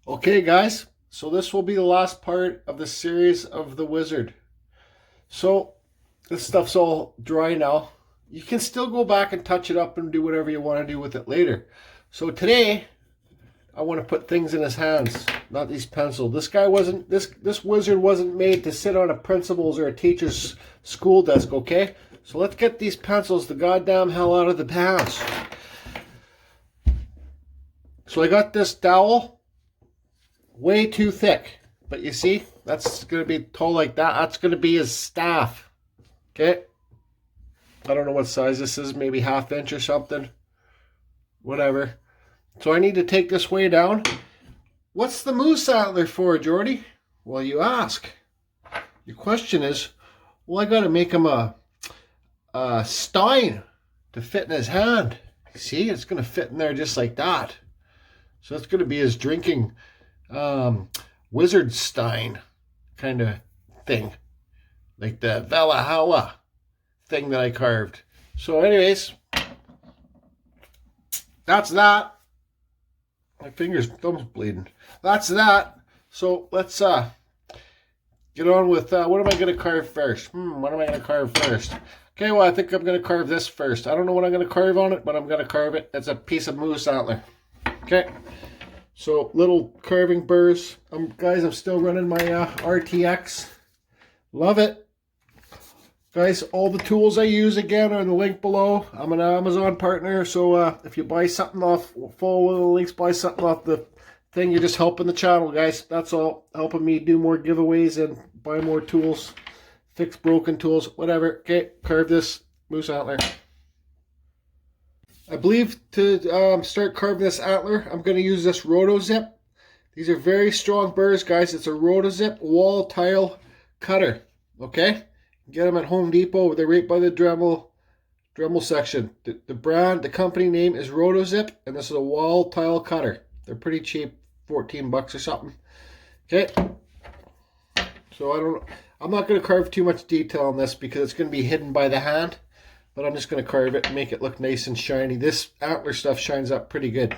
Okay guys, so this will be the last part of the series of the wizard. So this stuff's all dry now. You can still go back and touch it up and do whatever you want to do with it later. So today I want to put things in his hands, not these pencils. This guy wasn't, this wizard wasn't made to sit on a principal's or a teacher's school desk, okay? So let's get these pencils the goddamn hell out of the house. So I got this dowel, way too thick, but you see, that's going to be tall like that. That's going to be his staff, okay? I don't know what size this is, maybe ½ inch or something, whatever. So I need to take this way down. What's the moose antler for, Jordy? Well, you ask. Your question is, well, I got to make him a stein to fit in his hand. See, it's going to fit in there just like that. So that's going to be his drinking wizard stein kind of thing, like the Valhalla thing that I carved. So anyways, that's that. My thumb's bleeding. That's that. So let's get on with what am I going to carve first? What am I going to carve first? Okay, well, I think I'm going to carve this first. I don't know what I'm going to carve on it, but I'm going to carve it. It's a piece of moose antler. Okay. So little carving burrs. Guys, I'm still running my RTX. Love it. Guys, all the tools I use again are in the link below. I'm an Amazon partner, so if you buy something off, follow one of the links, buy something off the thing, you're just helping the channel, guys. That's all. Helping me do more giveaways and buy more tools, fix broken tools, whatever. Okay, carve this moose antler. I believe to start carving this antler, I'm going to use this RotoZip. These are very strong burrs, guys. It's a RotoZip wall tile cutter. Okay? Get them at Home Depot. They're right by the Dremel section. The brand, the company name is RotoZip, and this is a wall tile cutter. They're pretty cheap, 14 bucks or something. Okay? So I'm not going to carve too much detail on this because it's going to be hidden by the hand. But I'm just going to carve it and make it look nice and shiny. This antler stuff shines up pretty good.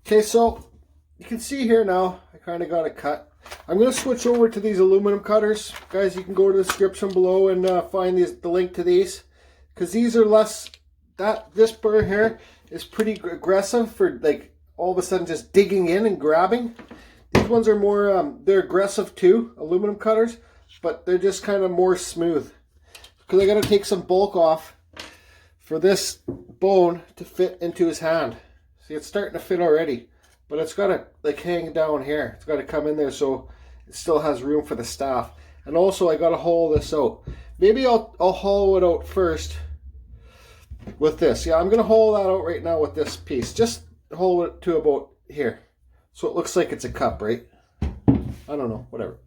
Okay, so you can see here now, I kind of got it cut. I'm going to switch over to these aluminum cutters. Guys, you can go to the description below and find the link to these. Because these are less, this burr here is pretty aggressive for like all of a sudden just digging in and grabbing. These ones are more, they're aggressive too, aluminum cutters, but they're just kind of more smooth. Because I got to take some bulk off for this bone to fit into his hand. See, it's starting to fit already, but it's got to like hang down here. It's got to come in there so it still has room for the staff. And also I got to hollow this out. Maybe I'll hollow it out first with this. Yeah, I'm going to hollow that out right now with this piece. Just hollow it to about here. So it looks like it's a cup, right? I don't know, whatever.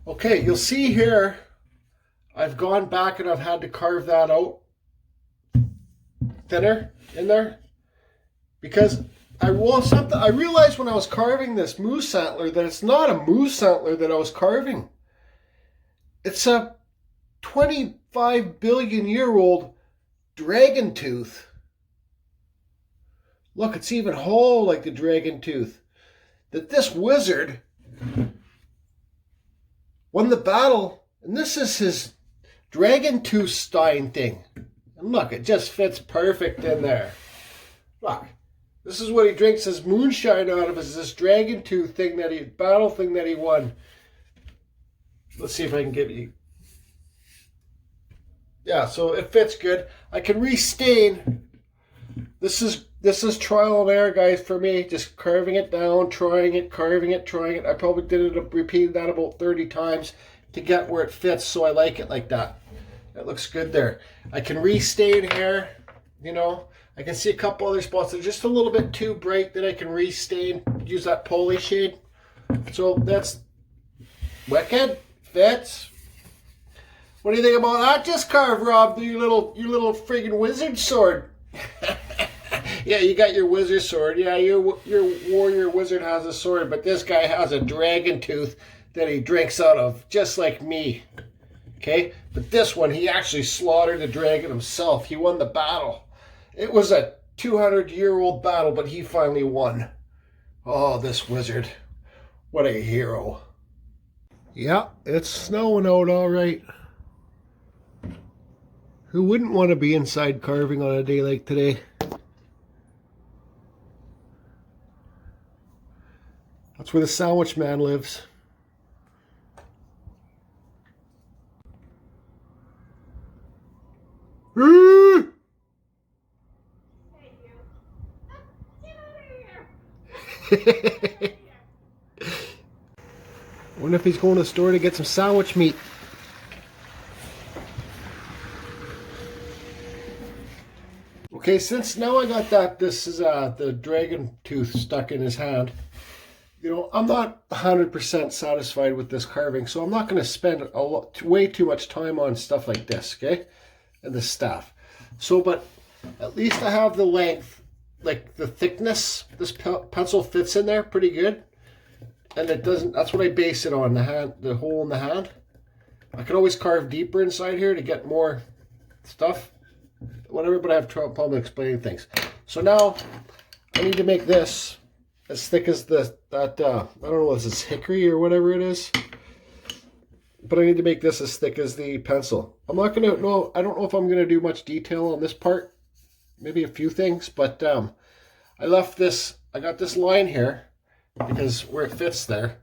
Okay, you'll see here, I've gone back and I've had to carve that out thinner in there because I realized when I was carving this moose antler that it's not a moose antler that I was carving. It's a 25 billion year old dragon tooth. Look, it's even whole like the dragon tooth. That this wizard won the battle, and this is his dragon tooth stein thing. And look, it just fits perfect in there. Look, this is what he drinks his moonshine out of, is this dragon tooth thing that battle thing that he won. Let's see if I can give you. Yeah, so it fits good. I can restain. This is trial and error, guys, for me. Just carving it down, trying it, carving it, trying it. I probably repeated that about 30 times to get where it fits, so I like it like that. That looks good there. I can restain here, you know. I can see a couple other spots that are just a little bit too bright that I can restain. Use that poly shade. So that's wicked. Fits. What do you think about that? Just carve, Rob, your little friggin' wizard sword. Yeah, you got your wizard sword. Yeah, your warrior wizard has a sword, but this guy has a dragon tooth that he drinks out of, just like me. Okay, but this one, he actually slaughtered the dragon himself. He won the battle. It was a 200-year-old battle, but he finally won. Oh, this wizard. What a hero. Yeah, it's snowing out all right. Who wouldn't want to be inside carving on a day like today? That's where the sandwich man lives. Wonder if he's going to the store to get some sandwich meat. Okay, since now I got that, this is the dragon tooth stuck in his hand. You know, I'm not 100% satisfied with this carving, so I'm not going to spend way too much time on stuff like this, okay? And the staff. So, but at least I have the length, like the thickness. This pencil fits in there pretty good. And it doesn't, that's what I base it on, the hand, the hole in the hand. I can always carve deeper inside here to get more stuff. Whatever, but I have trouble explaining things. So now I need to make this as thick as I don't know, is this hickory or whatever it is, but I need to make this as thick as the pencil. I'm not gonna know, I don't know if I'm gonna do much detail on this part, maybe a few things, but I left this, I got this line here because where it fits there,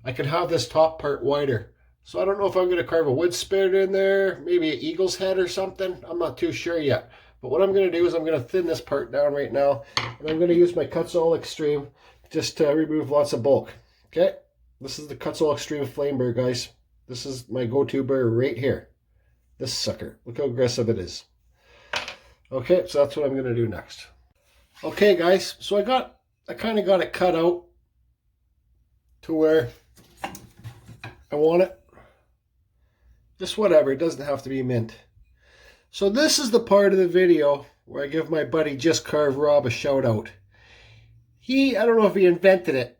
I could have this top part wider. So I don't know if I'm going to carve a wood spirit in there, maybe an eagle's head or something. I'm not too sure yet. But what I'm going to do is I'm going to thin this part down right now. And I'm going to use my Kutzall Extreme just to remove lots of bulk. Okay? This is the Kutzall Extreme Flame Burr, guys. This is my go-to burr right here. This sucker. Look how aggressive it is. Okay, so that's what I'm going to do next. Okay, guys. So I kind of got it cut out to where I want it. Just whatever, it doesn't have to be mint. So this is the part of the video where I give my buddy Just Carve Rob a shout out. I don't know if he invented it,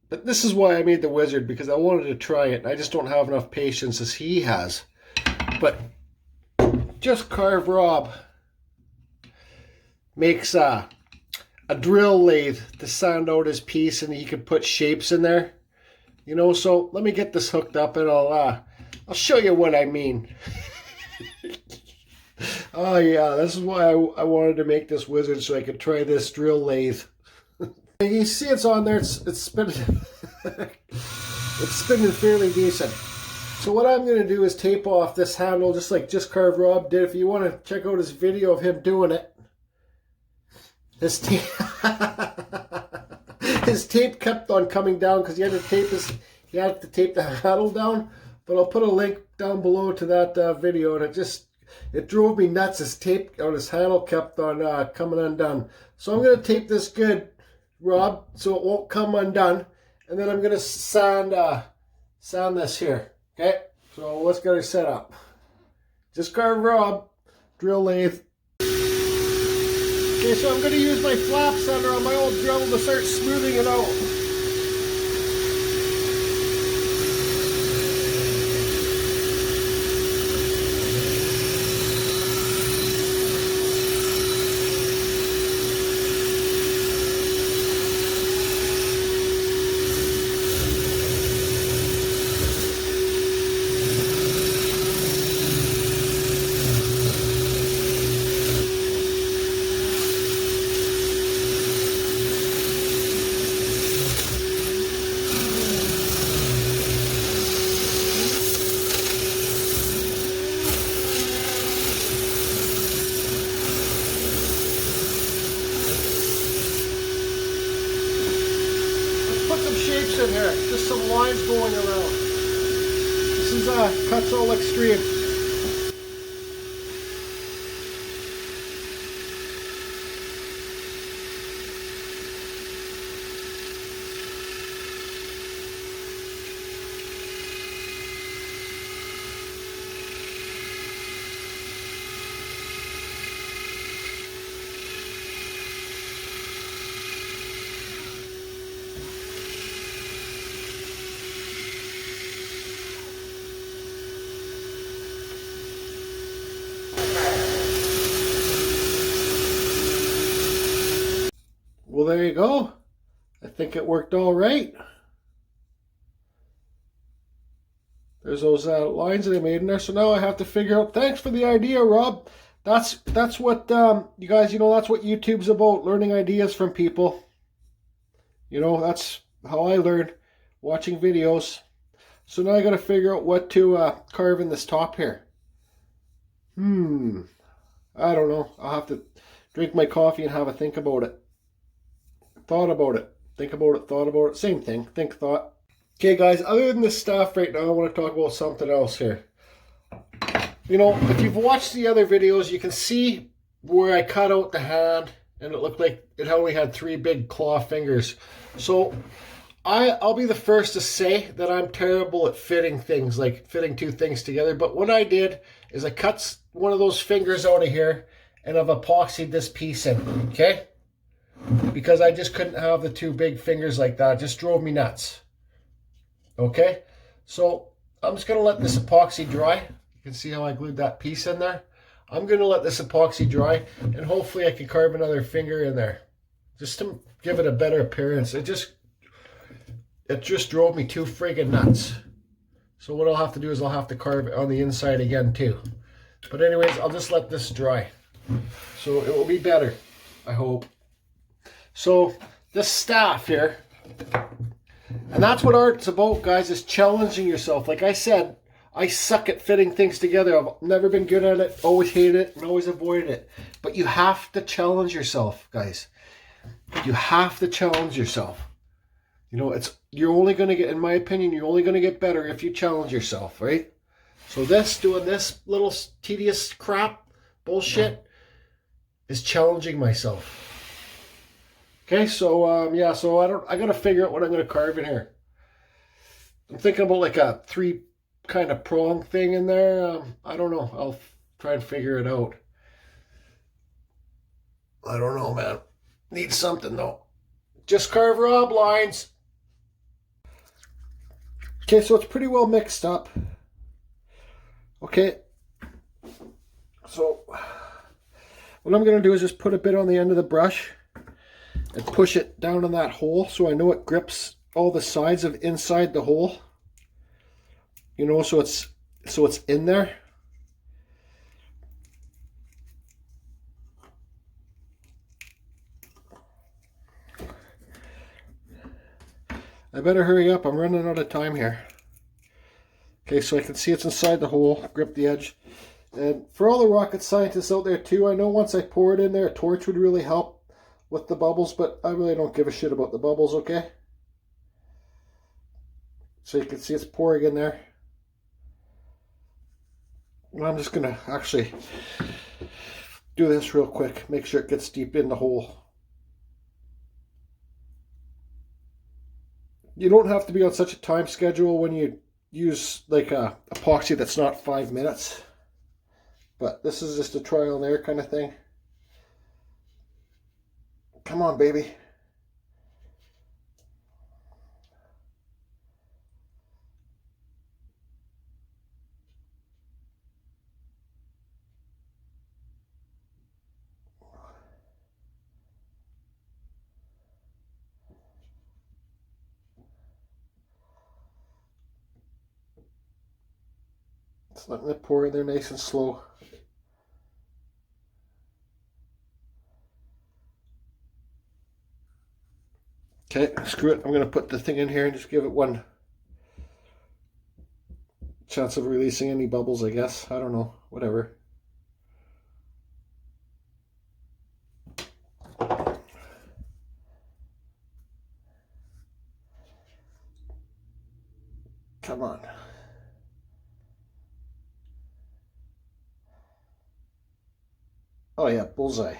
but this is why I made the wizard, because I wanted to try it. I just don't have enough patience as he has. But Just Carve Rob makes a drill lathe to sand out his piece, and he can put shapes in there. You know, so let me get this hooked up and I'll show you what I mean. Oh yeah, this is why I wanted to make this wizard, so I could try this drill lathe. You see it's on there, it's spinning. It's spinning fairly decent. So what I'm going to do is tape off this handle just like Just Carve Rob did. If you want to check out his video of him doing it. His tape, his tape kept on coming down because he had to tape the handle down. But I'll put a link down below to that video, and it drove me nuts. His tape on his handle kept on coming undone. So I'm going to tape this good, Rob, so it won't come undone. And then I'm going to sand this here. Okay, so let's get it set up. Just Carve Rob, drill lathe. Okay, so I'm going to use my flap sander on my old Dremel to start smoothing it out. in here. Just some lines going around. This is Kutzall Extreme. Well, there you go. I think it worked all right. There's those lines that I made in there. So now I have to figure out. Thanks for the idea, Rob. That's what you guys. That's what YouTube's about. Learning ideas from people. That's how I learn, watching videos. So now I got to figure out what to carve in this top here. I don't know. I'll have to drink my coffee and have a think about it. Thought about it. Think about it. Thought about it. Same thing. Think, thought. Okay, guys. Other than this stuff right now, I want to talk about something else here. If you've watched the other videos, you can see where I cut out the hand, and it looked like it only had 3 big claw fingers. So I'll be the first to say that I'm terrible at fitting things, like fitting 2 things together. But what I did is I cut one of those fingers out of here, and I've epoxied this piece in. Okay. Because I just couldn't have the 2 big fingers like that. It just drove me nuts. Okay, so I'm just going to let this epoxy dry. You can see how I glued that piece in there. I'm going to let this epoxy dry, and hopefully I can carve another finger in there, just to give it a better appearance. It just drove me too friggin' nuts. So what I'll have to do is I'll have to carve it on the inside again too. But anyways, I'll just let this dry. So it will be better, I hope. So this staff here, and that's what art's about, guys, is challenging yourself. Like I said, I suck at fitting things together. I've never been good at it, always hated it, and always avoided it. But you have to challenge yourself, guys. You have to challenge yourself. You're only going to get, in my opinion, you're only going to get better if you challenge yourself, right? So doing this little tedious crap, bullshit, is challenging myself. Okay, so yeah, so I gotta figure out what I'm gonna carve in here. I'm thinking about like a 3 kind of prong thing in there. I don't know. I'll try and figure it out. I don't know, man. Need something though. Just carve Rob lines. Okay, so it's pretty well mixed up. Okay. So what I'm gonna do is just put a bit on the end of the brush and push it down in that hole so I know it grips all the sides of inside the hole. So it's in there. I better hurry up. I'm running out of time here. Okay, so I can see it's inside the hole, grip the edge. And for all the rocket scientists out there too, I know once I pour it in there, a torch would really help with the bubbles, but I really don't give a shit about the bubbles, okay? So you can see it's pouring in there. And I'm just going to actually do this real quick, make sure it gets deep in the hole. You don't have to be on such a time schedule when you use like a epoxy that's not 5 minutes. But this is just a trial and error kind of thing. Come on, baby. Just letting it pour in there nice and slow. Okay, screw it. I'm going to put the thing in here and just give it one chance of releasing any bubbles, I guess. I don't know. Whatever. Come on. Oh yeah, bullseye.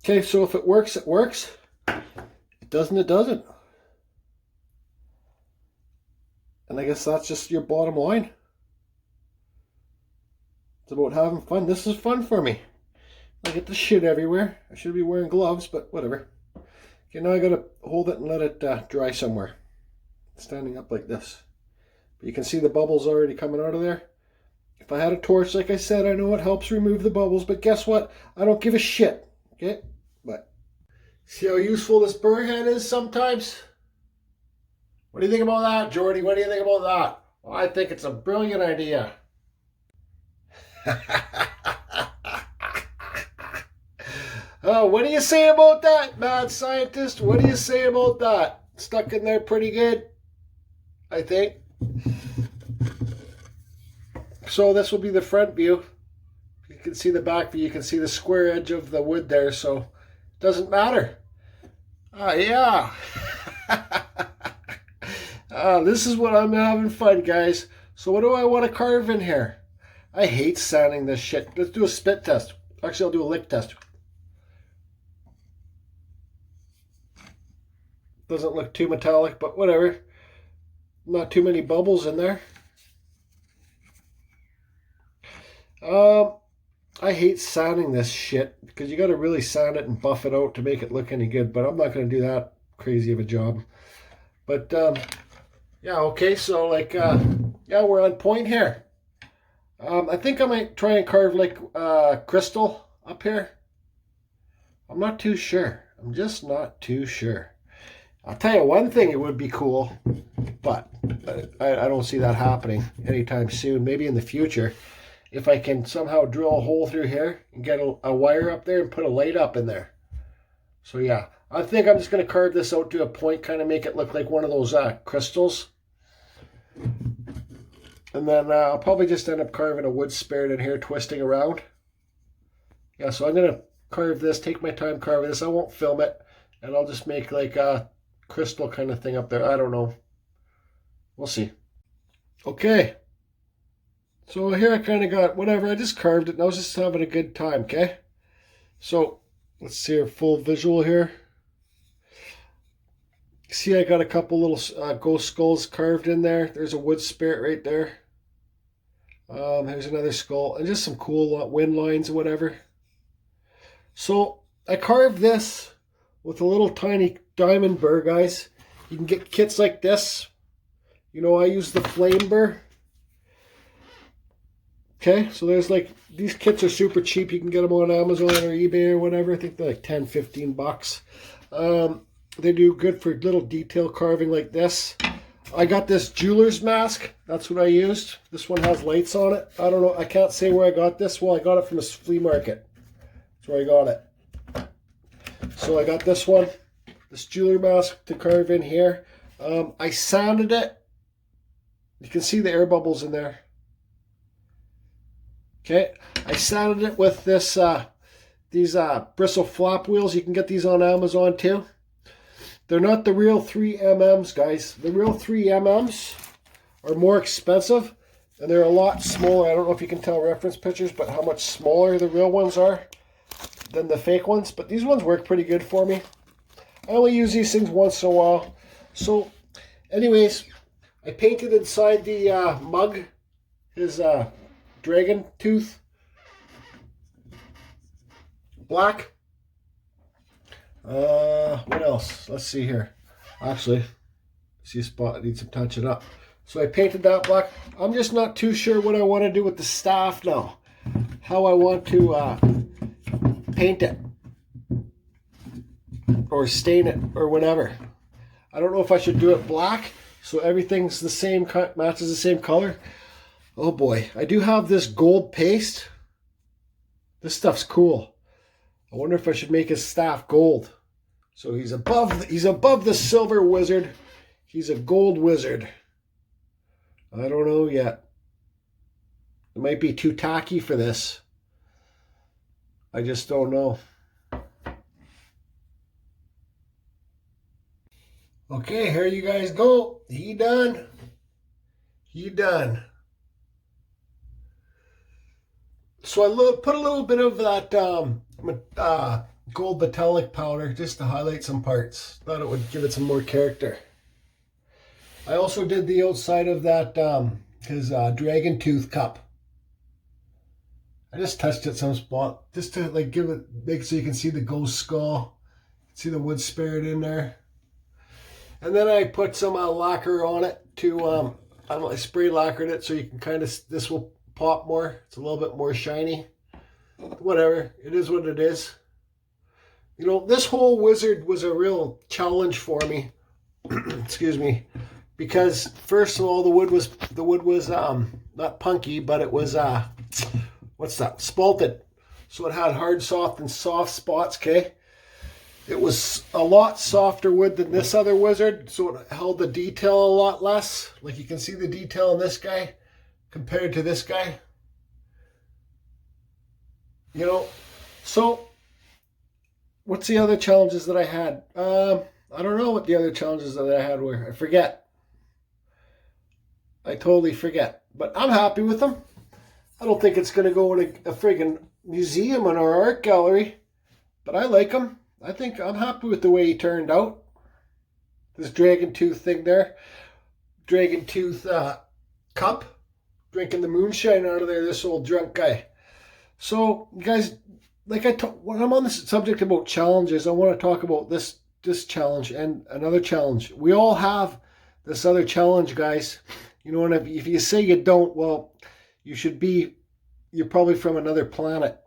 Okay, so if it works, it works. It doesn't, it doesn't. And I guess that's just your bottom line. It's about having fun. This is fun for me. I get the shit everywhere. I should be wearing gloves, but whatever. Okay, now I gotta hold it and let it dry somewhere. Standing up like this. But you can see the bubbles already coming out of there. If I had a torch, like I said, I know it helps remove the bubbles, but guess what? I don't give a shit. Okay? But see how useful this burr head is sometimes? What do you think about that, Jordy? What do you think about that? Well, I think it's a brilliant idea. Oh, what do you say about that, mad scientist? What do you say about that? Stuck in there pretty good, I think. So this will be the front view. You can see the back view. You can see the square edge of the wood there, so it doesn't matter. Oh, yeah. This is what I'm having fun, guys. So what do I want to carve in here? I hate sanding this shit. Let's do a spit test. Actually, I'll do a lick test. Doesn't look too metallic, but whatever. Not too many bubbles in there. I hate sanding this shit because you got to really sand it and buff it out to make it look any good, but I'm not going to do that crazy of a job. But yeah, okay, so like yeah, we're on point here. I think I might try and carve like crystal up here. I'm not too sure. I'm just not too sure. I'll tell you one thing, it would be cool, but I don't see that happening anytime soon. Maybe in the future, if I can somehow drill a hole through here and get a wire up there and put a light up in there. So yeah, I think I'm just going to carve this out to a point, kind of make it look like one of those crystals. And then I'll probably just end up carving a wood spirit in here, twisting around. Yeah, so I'm going to carve this, take my time carving this. I won't film it, and I'll just make like a crystal kind of thing up there. I don't know. We'll see. Okay. So here I kind of got whatever. I just carved it, and I was just having a good time, okay? So let's see a full visual here. See, I got a couple little ghost skulls carved in there. There's a wood spirit right there. Here's another skull, and just some cool wind lines or whatever. So I carved this with a little tiny diamond burr, guys. You can get kits like this. You know, I use the flame burr. Okay, so there's like, these kits are super cheap. You can get them on Amazon or eBay or whatever. I think they're like 10, 15 bucks. They do good for little detail carving like this. I got this jeweler's mask. That's what I used. This one has lights on it. I don't know. I can't say where I got this. Well, I got it from a flea market. That's where I got it. So I got this one. This jeweler mask to carve in here. I sanded it. You can see the air bubbles in there. Okay, I sanded it with this these bristle flap wheels. You can get these on Amazon too. They're not the real 3mm's, guys. The real 3mm's are more expensive, and they're a lot smaller. I don't know if you can tell reference pictures, but how much smaller the real ones are than the fake ones. But these ones work pretty good for me. I only use these things once in a while. So, anyways, I painted inside the mug his dragon tooth black. What else? Let's see here. Actually, see a spot that needs some touching up. So I painted that black. I'm just not too sure what I want to do with the staff now. How I want to paint it or stain it or whatever. I don't know if I should do it black so everything's the same, matches the same color. Oh boy, I do have this gold paste. This stuff's cool. I wonder if I should make his staff gold. So he's above the silver wizard. He's a gold wizard. I don't know yet. It might be too tacky for this. I just don't know. Okay, here you guys go. He done. He done. So I put a little bit of that gold metallic powder just to highlight some parts. Thought it would give it some more character. I also did the outside of that his dragon tooth cup. I just touched it some spot just to like give it, make so you can see the ghost skull, see the wood spirit in there. And then I put some lacquer on it to I spray lacquered it so you can kind of, this will pop more. It's a little bit more shiny. Whatever, it is what it is. You know, this whole wizard was a real challenge for me. Excuse me. Because first of all, the wood was not punky, but it was what's that? Spalted. So it had hard, soft, and soft spots, okay? It was a lot softer wood than this other wizard, so it held the detail a lot less. Like you can see the detail in this guy compared to this guy. You know, so what's the other challenges that I had? I don't know what the other challenges that I had were. I forget. I totally forget. But I'm happy with them. I don't think it's going to go in a friggin' museum in our art gallery. But I like them. I think I'm happy with the way he turned out. This dragon tooth thing there. Dragon tooth cup. Drinking the moonshine out of there, this old drunk guy. So, guys, like when I'm on the subject about challenges, I want to talk about this challenge and another challenge. We all have this other challenge, guys. You know, and if you say you don't, well, you're probably from another planet.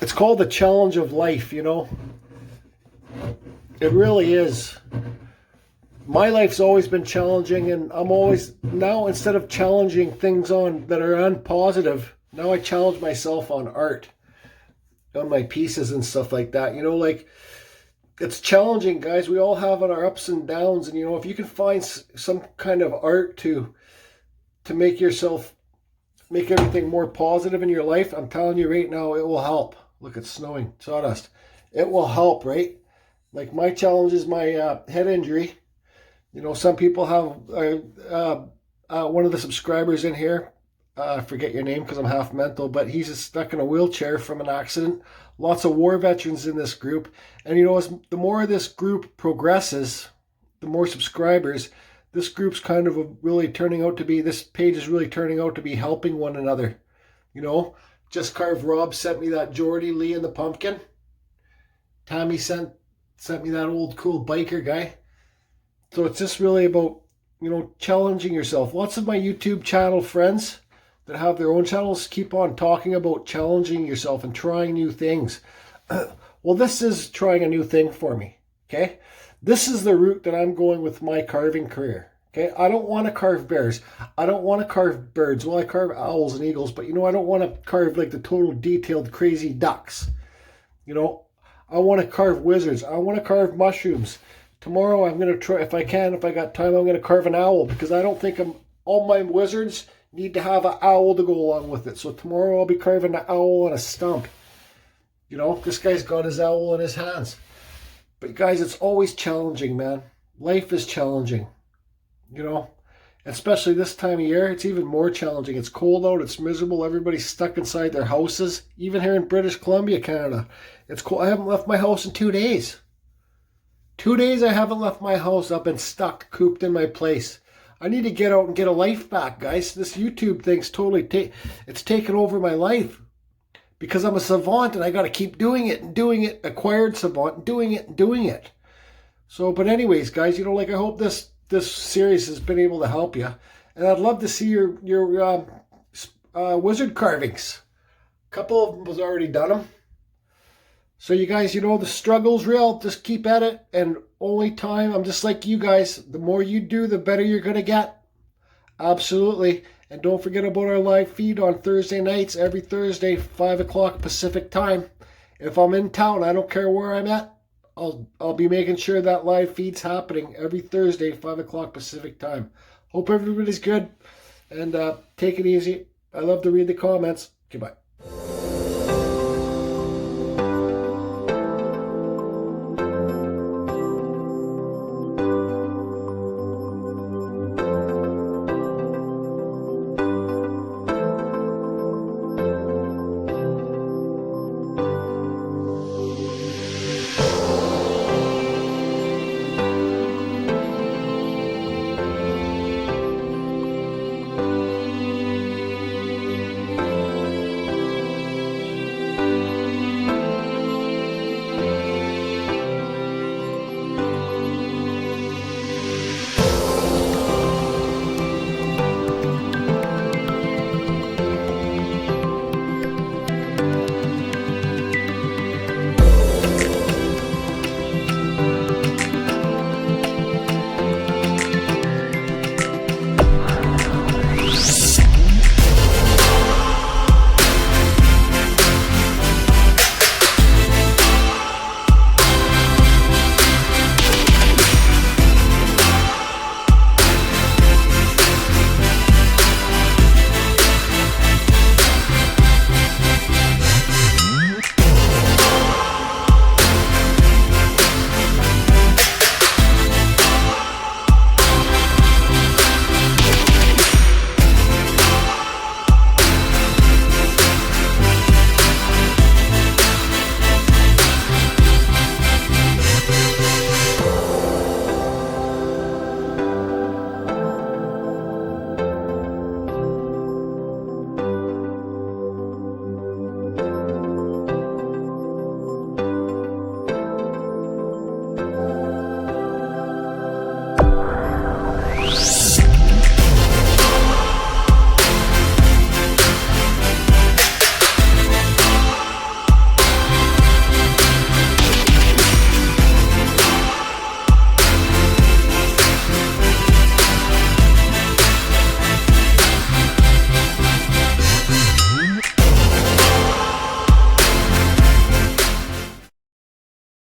It's called the challenge of life, you know. It really is. My life's always been challenging, and I'm always, now instead of challenging things on that are unpositive, now I challenge myself on art, on my pieces and stuff like that. You know, like, it's challenging, guys. We all have our ups and downs, and you know, if you can find some kind of art to make everything more positive in your life, I'm telling you right now, it will help. Look, it's snowing, sawdust. It will help, right? Like my challenge is my head injury. You know, some people have one of the subscribers in here. I forget your name because I'm half mental, but he's just stuck in a wheelchair from an accident. Lots of war veterans in this group. And you know, as the more this group progresses, the more subscribers, this group's kind of really turning out to be, this page is really turning out to be helping one another. You know, Just Carve Rob sent me that Jordy Lee and the pumpkin. Tommy sent me that old cool biker guy. So it's just really about, you know, challenging yourself. Lots of my YouTube channel friends that have their own channels keep on talking about challenging yourself and trying new things. Well, this is trying a new thing for me, okay? This is the route that I'm going with my carving career, okay? I don't want to carve bears. I don't want to carve birds. Well, I carve owls and eagles, but, you know, I don't want to carve, like, the total detailed crazy ducks. You know, I want to carve wizards. I want to carve mushrooms. Tomorrow I'm going to try, if I got time, I'm going to carve an owl, because I don't think all my wizards need to have an owl to go along with it. So tomorrow I'll be carving an owl on a stump. You know, this guy's got his owl in his hands. But guys, it's always challenging, man. Life is challenging. You know, especially this time of year, it's even more challenging. It's cold out, it's miserable, everybody's stuck inside their houses. Even here in British Columbia, Canada, it's cold. I haven't left my house in 2 days. 2 days I haven't left my house. I've been stuck, cooped in my place. I need to get out and get a life back, guys. This YouTube thing's totally it's taken over my life. Because I'm a savant and I got to keep doing it and doing it. Acquired savant, and doing it and doing it. So, but anyways, guys, you know, like, I hope this series has been able to help you. And I'd love to see your wizard carvings. A couple of them was already done them. So you guys, you know, the struggle's real. Just keep at it. And only time, I'm just like you guys. The more you do, the better you're going to get. Absolutely. And don't forget about our live feed on Thursday nights. Every Thursday, 5 o'clock Pacific time. If I'm in town, I don't care where I'm at. I'll be making sure that live feed's happening every Thursday, 5 o'clock Pacific time. Hope everybody's good. And take it easy. I love to read the comments. Goodbye.